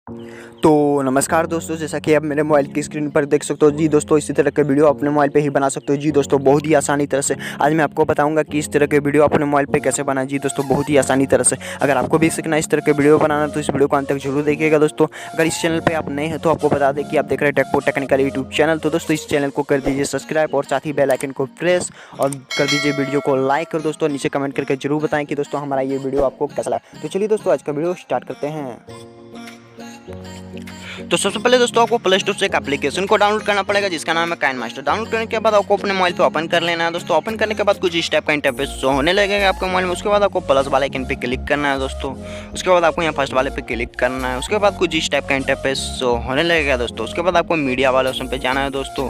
तो नमस्कार दोस्तों, जैसा कि आप मेरे मोबाइल की स्क्रीन पर देख सकते हो जी दोस्तों, इसी तरह के वीडियो अपने मोबाइल पे ही बना सकते हो जी दोस्तों, बहुत ही आसानी तरह से। आज मैं आपको बताऊंगा कि इस तरह के वीडियो अपने मोबाइल पे कैसे बनाएं जी दोस्तों, बहुत ही आसानी तरह से। अगर आपको भी सीखना इस तरह के वीडियो बनाना तो इस वीडियो को अंत तक जरूर देखिएगा दोस्तों। अगर इस चैनल पर आप नए हैं तो आपको बता दें कि आप देख रहे हैं टेक्पो टेक्निकल यूट्यूब चैनल। तो दोस्तों इस चैनल को कर दीजिए सब्सक्राइब और साथ ही बेल आइकन को प्रेस और कर दीजिए वीडियो को लाइक। और दोस्तों नीचे कमेंट करके जरूर बताएं कि दोस्तों हमारा ये वीडियो आपको कैसा लगा। तो चलिए दोस्तों आज का वीडियो स्टार्ट करते हैं। तो सबसे पहले दोस्तों आपको प्ले स्टोर से एक एप्लीकेशन को डाउनलोड करना पड़ेगा जिसका नाम है काइनमास्टर। डाउनलोड करने के बाद आपको अपने मोबाइल पे ओपन कर लेना है दोस्तों। ओपन करने के बाद कुछ इस टाइप का इंटरफेस शो होने लगेगा आपके मोबाइल में। उसके बाद आपको प्लस वाले आइकन पे क्लिक करना है दोस्तों। उसके बाद आपको यहाँ फर्स्ट वाले पे क्लिक करना है। उसके बाद कुछ इस टाइप का इंटरफेस शो होने लगेगा दोस्तों। उसके बाद आपको मीडिया वाले ऑप्शन पे जाना है दोस्तों।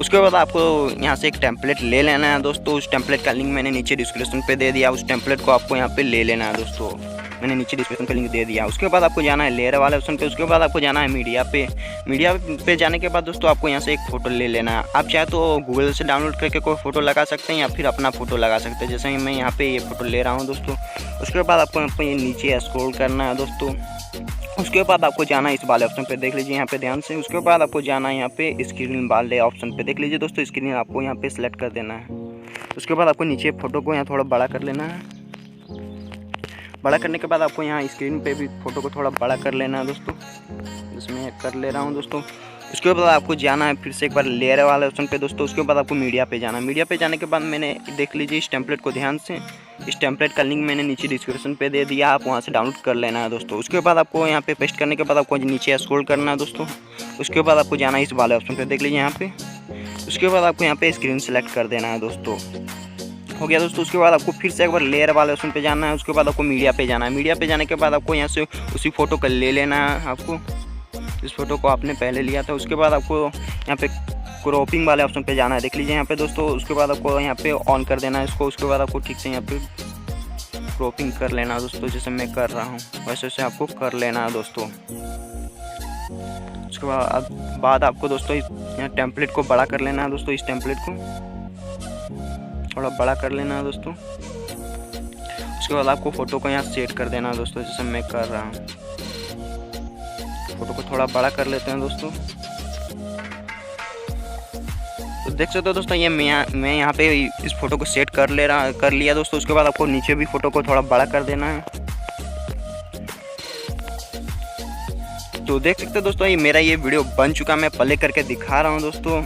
उसके बाद आपको यहाँ से एक टेम्पलेट ले लेना है दोस्तों। उस टेम्पलेट का लिंक मैंने नीचे डिस्क्रिप्शन पे दे दिया। उस टेम्पलेट को आपको यहाँ पे ले लेना है दोस्तों। मैंने नीचे डिस्क्रिप्शन का लिंक दे दिया। उसके बाद आपको जाना है लेयर वाले ऑप्शन पे। उसके बाद आपको जाना है मीडिया पे। मीडिया पे जाने के बाद दोस्तों आपको यहाँ से एक फ़ोटो ले लेना है। आप चाहे तो गूगल से डाउनलोड करके कोई फ़ोटो लगा सकते हैं या फिर अपना फ़ोटो लगा सकते हैं। जैसे मैं यहाँ पे ये फ़ोटो ले रहा हूँ दोस्तों। उसके बाद आपको ये नीचे स्क्रॉल करना है दोस्तों। उसके बाद आपको जाना है इस वाले ऑप्शन पे, देख लीजिए यहाँ पे ध्यान से। उसके बाद आपको जाना है यहाँ पे स्क्रीन वाले ऑप्शन पे, देख लीजिए दोस्तों। स्क्रीन आपको यहाँ पे सिलेक्ट कर देना है। उसके बाद आपको नीचे फ़ोटो को यहाँ थोड़ा बड़ा कर लेना है। बड़ा करने के बाद आपको यहाँ स्क्रीन पे भी फ़ोटो को थोड़ा बड़ा कर लेना है दोस्तों, जिसमें कर ले रहा हूँ दोस्तों। उसके बाद आपको जाना है फिर से एक बार लेयर वाले ऑप्शन पे दोस्तों। उसके बाद आपको मीडिया पे जाना है। मीडिया पे जाने के बाद मैंने देख लीजिए इस टेम्पलेट को ध्यान से। इस टेम्पलेट का लिंक मैंने नीचे डिस्क्रिप्शन पे दे दिया, आप वहाँ से डाउनलोड कर लेना है दोस्तों। उसके बाद आपको यहाँ पे पेस्ट करने के बाद आपको नीचे स्क्रॉल करना है दोस्तों। उसके बाद आपको जाना है इस वाले ऑप्शन पे, देख लीजिए यहाँ पे। उसके बाद आपको यहाँ पे स्क्रीन सेलेक्ट कर देना है दोस्तों। हो गया दोस्तों। उसके बाद आपको फिर से एक बार लेयर वाले ऑप्शन पे जाना है। उसके बाद आपको मीडिया पे जाना है। मीडिया पे जाने के बाद आपको यहाँ से उसी फ़ोटो को ले लेना है। आपको इस फोटो को आपने पहले लिया था। उसके बाद आपको यहाँ पे क्रॉपिंग वाले ऑप्शन पे जाना है, देख लीजिए यहाँ पे दोस्तों। उसके बाद आपको यहाँ पे ऑन कर देना है इसको। उसके बाद आपको ठीक से यहाँ पे क्रॉपिंग कर लेना है दोस्तों, जैसे मैं कर रहा हूँ वैसे से आपको कर लेना है दोस्तों। उसके बाद आपको दोस्तों यहाँ टेम्पलेट को बड़ा कर लेना है दोस्तों। इस टेम्पलेट को थोड़ा बड़ा कर लेना है दोस्तों। उसके बाद आपको फ़ोटो को यहाँ सेट कर देना है दोस्तों, जैसे मैं कर रहा हूँ। फ़ोटो को थोड़ा बड़ा कर लेते हैं दोस्तों। तो देख सकते हो दोस्तों, ये मैं यहाँ पे इस फ़ोटो को सेट कर लिया दोस्तों। उसके बाद आपको नीचे भी फ़ोटो को थोड़ा बड़ा कर देना है। तो देख सकते हो दोस्तों, मेरा ये वीडियो बन चुका, मैं प्ले करके दिखा रहा हूँ दोस्तों।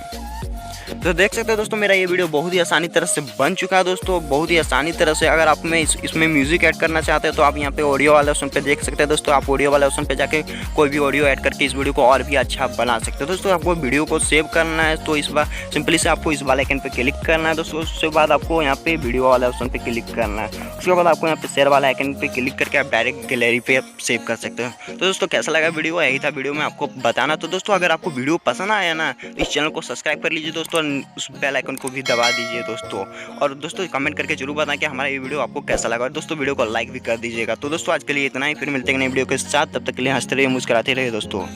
तो देख सकते हो दोस्तों, मेरा ये वीडियो बहुत ही आसानी तरह से बन चुका है दोस्तों, बहुत ही आसानी तरह से। अगर आप में इसमें म्यूजिक ऐड करना चाहते हैं तो आप यहाँ पे ऑडियो वाले ऑप्शन पे देख सकते हैं दोस्तों। आप ऑडियो वाले ऑप्शन पे जाके कोई भी ऑडियो ऐड करके इस वीडियो को और भी अच्छा बना सकते हैं दोस्तों। आपको वीडियो को सेव करना है तो इस बार सिंपली से आपको इस वाले आइकन पे क्लिक करना है दोस्तों। उसके बाद आपको यहाँ पे वीडियो वाले ऑप्शन पे क्लिक करना है। उसके बाद आपको यहाँ पे शेयर वाला आइकन पे क्लिक करके आप डायरेक्ट गैलरी पे सेव कर सकते हो। तो दोस्तों कैसा लगा वीडियो, यही था वीडियो में आपको बताना। तो दोस्तों अगर आपको वीडियो पसंद आया ना तो इस चैनल को सब्सक्राइब कर लीजिए दोस्तों, उस बेल आइकन को भी दबा दीजिए दोस्तों। और दोस्तों कमेंट करके जरूर बताएं कि हमारा ये वीडियो आपको कैसा लगा। और दोस्तों वीडियो को लाइक भी कर दीजिएगा। तो दोस्तों आज के लिए इतना ही, फिर मिलते हैं नई वीडियो के साथ। तब तक के लिए हंसते रहिए, मुस्कुराते रहिए दोस्तों।